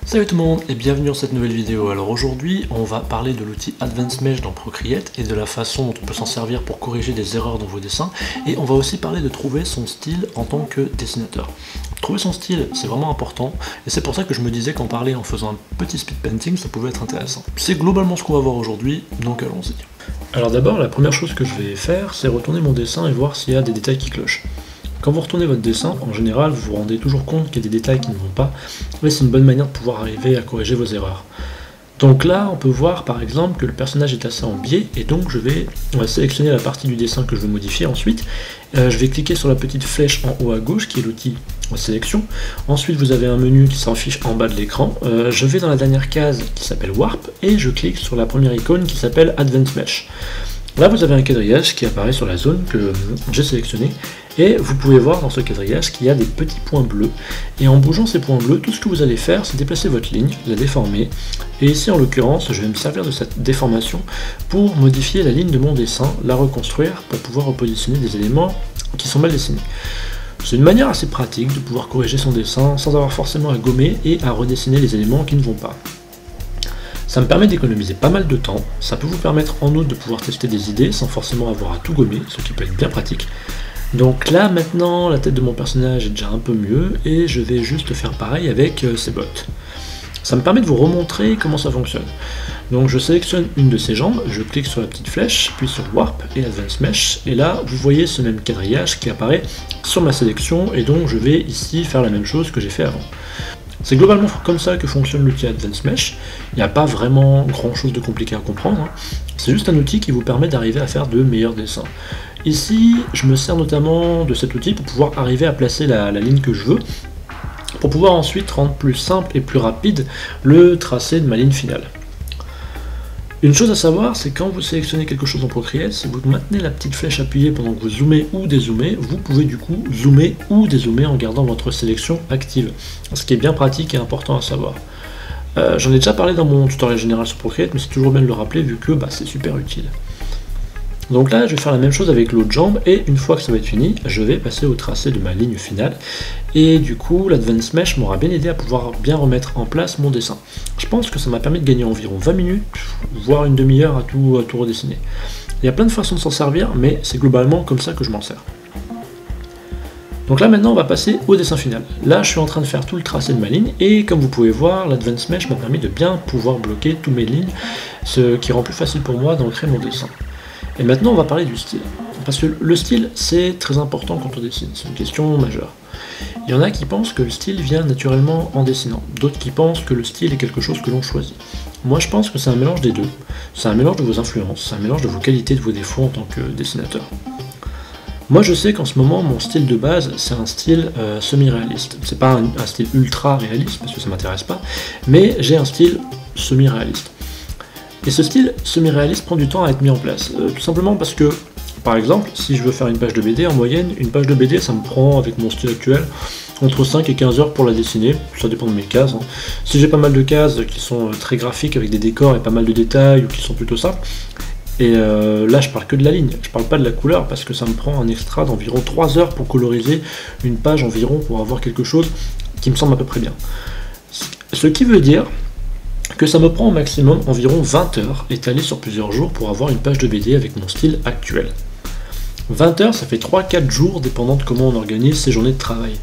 Salut tout le monde et bienvenue dans cette nouvelle vidéo. Alors aujourd'hui on va parler de l'outil Advanced Mesh dans Procreate et de la façon dont on peut s'en servir pour corriger des erreurs dans vos dessins, et on va aussi parler de trouver son style en tant que dessinateur. Trouver son style c'est vraiment important et c'est pour ça que je me disais qu'en parler en faisant un petit speed painting ça pouvait être intéressant. C'est globalement ce qu'on va voir aujourd'hui, donc allons-y. Alors d'abord la première chose que je vais faire c'est retourner mon dessin et voir s'il y a des détails qui clochent. Quand vous retournez votre dessin, en général, vous vous rendez toujours compte qu'il y a des détails qui ne vont pas, mais c'est une bonne manière de pouvoir arriver à corriger vos erreurs. Donc là, on peut voir par exemple que le personnage est assez en biais, et donc on va sélectionner la partie du dessin que je veux modifier ensuite. Je vais cliquer sur la petite flèche en haut à gauche, qui est l'outil sélection. Ensuite, vous avez un menu qui s'affiche en bas de l'écran. Je vais dans la dernière case qui s'appelle Warp, et je clique sur la première icône qui s'appelle Advanced Mesh. Là, vous avez un quadrillage qui apparaît sur la zone que j'ai sélectionnée, et vous pouvez voir dans ce quadrillage qu'il y a des petits points bleus, et en bougeant ces points bleus, tout ce que vous allez faire, c'est déplacer votre ligne, la déformer, et ici en l'occurrence, je vais me servir de cette déformation pour modifier la ligne de mon dessin, la reconstruire, pour pouvoir repositionner des éléments qui sont mal dessinés. C'est une manière assez pratique de pouvoir corriger son dessin sans avoir forcément à gommer et à redessiner les éléments qui ne vont pas. Ça me permet d'économiser pas mal de temps, ça peut vous permettre en outre de pouvoir tester des idées sans forcément avoir à tout gommer, ce qui peut être bien pratique. Donc là maintenant la tête de mon personnage est déjà un peu mieux et je vais juste faire pareil avec ses bottes. Ça me permet de vous remontrer comment ça fonctionne. Donc je sélectionne une de ses jambes, je clique sur la petite flèche, puis sur Warp et Advanced Mesh, et là vous voyez ce même quadrillage qui apparaît sur ma sélection, et donc je vais ici faire la même chose que j'ai fait avant. C'est globalement comme ça que fonctionne l'outil Advanced Mesh. Il n'y a pas vraiment grand chose de compliqué à comprendre, hein. C'est juste un outil qui vous permet d'arriver à faire de meilleurs dessins. Ici, je me sers notamment de cet outil pour pouvoir arriver à placer la ligne que je veux, pour pouvoir ensuite rendre plus simple et plus rapide le tracé de ma ligne finale. Une chose à savoir, c'est quand vous sélectionnez quelque chose en Procreate, si vous maintenez la petite flèche appuyée pendant que vous zoomez ou dézoomez, vous pouvez du coup zoomer ou dézoomer en gardant votre sélection active, ce qui est bien pratique et important à savoir. J'en ai déjà parlé dans mon tutoriel général sur Procreate, mais c'est toujours bien de le rappeler vu que c'est super utile. Donc là, je vais faire la même chose avec l'autre jambe, et une fois que ça va être fini, je vais passer au tracé de ma ligne finale, et du coup, l'Advanced Mesh m'aura bien aidé à pouvoir bien remettre en place mon dessin. Je pense que ça m'a permis de gagner environ 20 minutes, voire une demi-heure à tout redessiner. Il y a plein de façons de s'en servir, mais c'est globalement comme ça que je m'en sers. Donc là maintenant on va passer au dessin final. Là je suis en train de faire tout le tracé de ma ligne, et comme vous pouvez voir, l'Advanced Mesh m'a permis de bien pouvoir bloquer toutes mes lignes, ce qui rend plus facile pour moi d'ancrer mon dessin. Et maintenant on va parler du style, parce que le style c'est très important quand on dessine, c'est une question majeure. Il y en a qui pensent que le style vient naturellement en dessinant, d'autres qui pensent que le style est quelque chose que l'on choisit. Moi je pense que c'est un mélange des deux, c'est un mélange de vos influences, c'est un mélange de vos qualités, de vos défauts en tant que dessinateur. Moi je sais qu'en ce moment mon style de base c'est un style semi-réaliste, c'est pas un style ultra réaliste parce que ça m'intéresse pas, mais j'ai un style semi-réaliste. Et ce style semi-réaliste prend du temps à être mis en place, tout simplement parce que, par exemple, si je veux faire une page de BD, en moyenne, une page de BD, ça me prend, avec mon style actuel, entre 5 et 15 heures pour la dessiner, ça dépend de mes cases. Si j'ai pas mal de cases qui sont très graphiques, avec des décors et pas mal de détails, ou qui sont plutôt simples, et là je parle que de la ligne, je parle pas de la couleur, parce que ça me prend un extra d'environ 3 heures pour coloriser une page environ, pour avoir quelque chose qui me semble à peu près bien. Ce qui veut dire que ça me prend au maximum environ 20 heures étalées sur plusieurs jours pour avoir une page de BD avec mon style actuel. 20 heures, ça fait 3-4 jours dépendant de comment on organise ses journées de travail.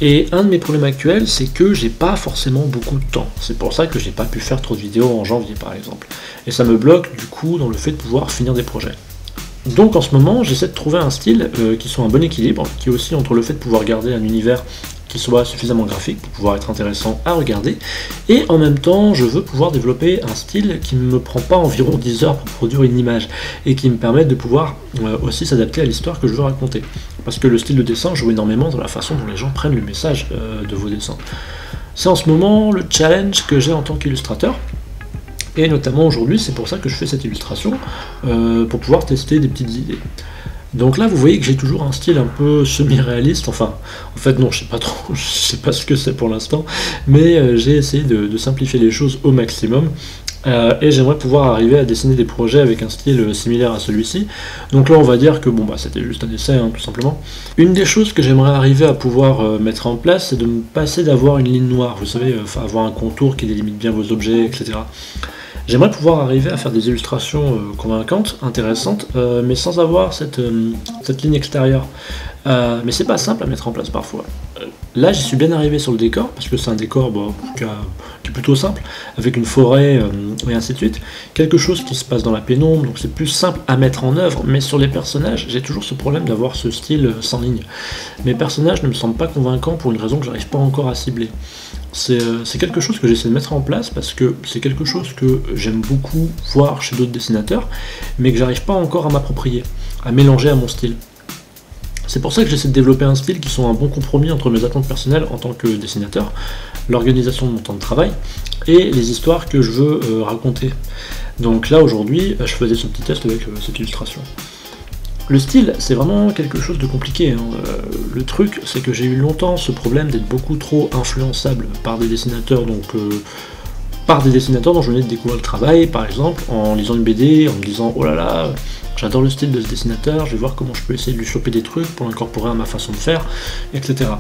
Et un de mes problèmes actuels, c'est que j'ai pas forcément beaucoup de temps. C'est pour ça que j'ai pas pu faire trop de vidéos en janvier par exemple. Et ça me bloque du coup dans le fait de pouvoir finir des projets. Donc en ce moment, j'essaie de trouver un style qui soit un bon équilibre, qui est aussi entre le fait de pouvoir garder un univers qui soit suffisamment graphique pour pouvoir être intéressant à regarder, et en même temps je veux pouvoir développer un style qui ne me prend pas environ 10 heures pour produire une image, et qui me permette de pouvoir aussi s'adapter à l'histoire que je veux raconter. Parce que le style de dessin joue énormément dans la façon dont les gens prennent le message de vos dessins. C'est en ce moment le challenge que j'ai en tant qu'illustrateur, et notamment aujourd'hui c'est pour ça que je fais cette illustration, pour pouvoir tester des petites idées. Donc là vous voyez que j'ai toujours un style un peu semi-réaliste, enfin en fait non je sais pas trop, je sais pas ce que c'est pour l'instant, mais j'ai essayé de simplifier les choses au maximum et j'aimerais pouvoir arriver à dessiner des projets avec un style similaire à celui-ci. Donc là on va dire que bon bah c'était juste un essai hein, tout simplement. Une des choses que j'aimerais arriver à pouvoir mettre en place, c'est de me passer d'avoir une ligne noire, vous savez, avoir un contour qui délimite bien vos objets, etc. J'aimerais pouvoir arriver à faire des illustrations convaincantes, intéressantes, mais sans avoir cette ligne extérieure. Mais c'est pas simple à mettre en place parfois. Là, j'y suis bien arrivé sur le décor, parce que c'est un décor qui est plutôt simple, avec une forêt et ainsi de suite. Quelque chose qui se passe dans la pénombre, donc c'est plus simple à mettre en œuvre, mais sur les personnages, j'ai toujours ce problème d'avoir ce style sans ligne. Mes personnages ne me semblent pas convaincants pour une raison que j'arrive pas encore à cibler. C'est quelque chose que j'essaie de mettre en place parce que c'est quelque chose que j'aime beaucoup voir chez d'autres dessinateurs, mais que j'arrive pas encore à m'approprier, à mélanger à mon style. C'est pour ça que j'essaie de développer un style qui soit un bon compromis entre mes attentes personnelles en tant que dessinateur, l'organisation de mon temps de travail, et les histoires que je veux raconter. Donc là aujourd'hui, je faisais ce petit test avec cette illustration. Le style, c'est vraiment quelque chose de compliqué. Hein. Le truc, c'est que j'ai eu longtemps ce problème d'être beaucoup trop influençable par des dessinateurs, dont je venais de découvrir le travail, par exemple, en lisant une BD, en me disant « Oh là là, j'adore le style de ce dessinateur, je vais voir comment je peux essayer de lui choper des trucs pour l'incorporer à ma façon de faire, etc. »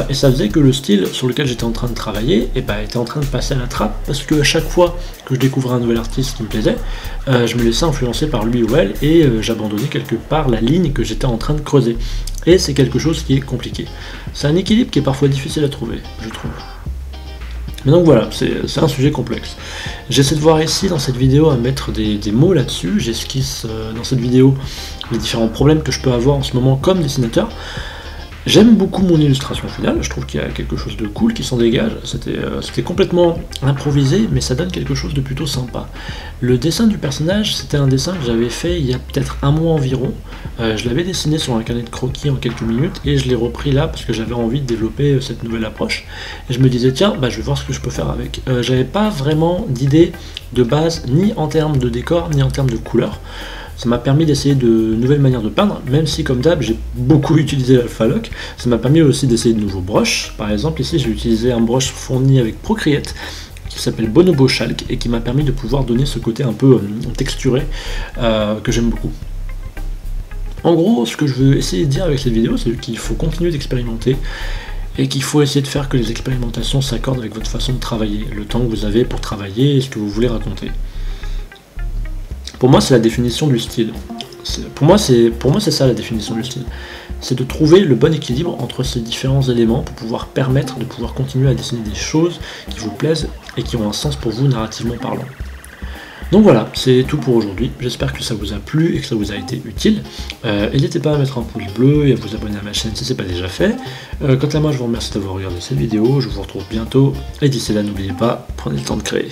Et ça faisait que le style sur lequel j'étais en train de travailler était en train de passer à la trappe, parce que à chaque fois que je découvrais un nouvel artiste qui me plaisait, je me laissais influencer par lui ou elle, et j'abandonnais quelque part la ligne que j'étais en train de creuser. Et c'est quelque chose qui est compliqué. C'est un équilibre qui est parfois difficile à trouver, je trouve. Mais donc voilà, c'est un sujet complexe. J'essaie de voir ici dans cette vidéo à mettre des mots là-dessus, j'esquisse dans cette vidéo les différents problèmes que je peux avoir en ce moment comme dessinateur. J'aime beaucoup mon illustration finale, je trouve qu'il y a quelque chose de cool qui s'en dégage, c'était complètement improvisé, mais ça donne quelque chose de plutôt sympa. Le dessin du personnage, c'était un dessin que j'avais fait il y a peut-être un mois environ, je l'avais dessiné sur un carnet de croquis en quelques minutes, et je l'ai repris là parce que j'avais envie de développer cette nouvelle approche, et je me disais tiens, je vais voir ce que je peux faire avec. J'avais pas vraiment d'idée de base, ni en termes de décor, ni en termes de couleur. Ça m'a permis d'essayer de nouvelles manières de peindre, même si comme d'hab j'ai beaucoup utilisé l'Alphaloc. Ça m'a permis aussi d'essayer de nouveaux brushes. Par exemple ici j'ai utilisé un brush fourni avec Procreate qui s'appelle Bonobo Chalk et qui m'a permis de pouvoir donner ce côté un peu texturé que j'aime beaucoup. En gros, ce que je veux essayer de dire avec cette vidéo, c'est qu'il faut continuer d'expérimenter et qu'il faut essayer de faire que les expérimentations s'accordent avec votre façon de travailler, le temps que vous avez pour travailler et ce que vous voulez raconter. Pour moi, c'est la définition du style. Pour moi, c'est ça la définition du style. C'est de trouver le bon équilibre entre ces différents éléments pour pouvoir permettre de pouvoir continuer à dessiner des choses qui vous plaisent et qui ont un sens pour vous narrativement parlant. Donc voilà, c'est tout pour aujourd'hui. J'espère que ça vous a plu et que ça vous a été utile. N'hésitez pas à mettre un pouce bleu et à vous abonner à ma chaîne si ce n'est pas déjà fait. Quant à moi, je vous remercie d'avoir regardé cette vidéo. Je vous retrouve bientôt. Et d'ici là, n'oubliez pas, prenez le temps de créer.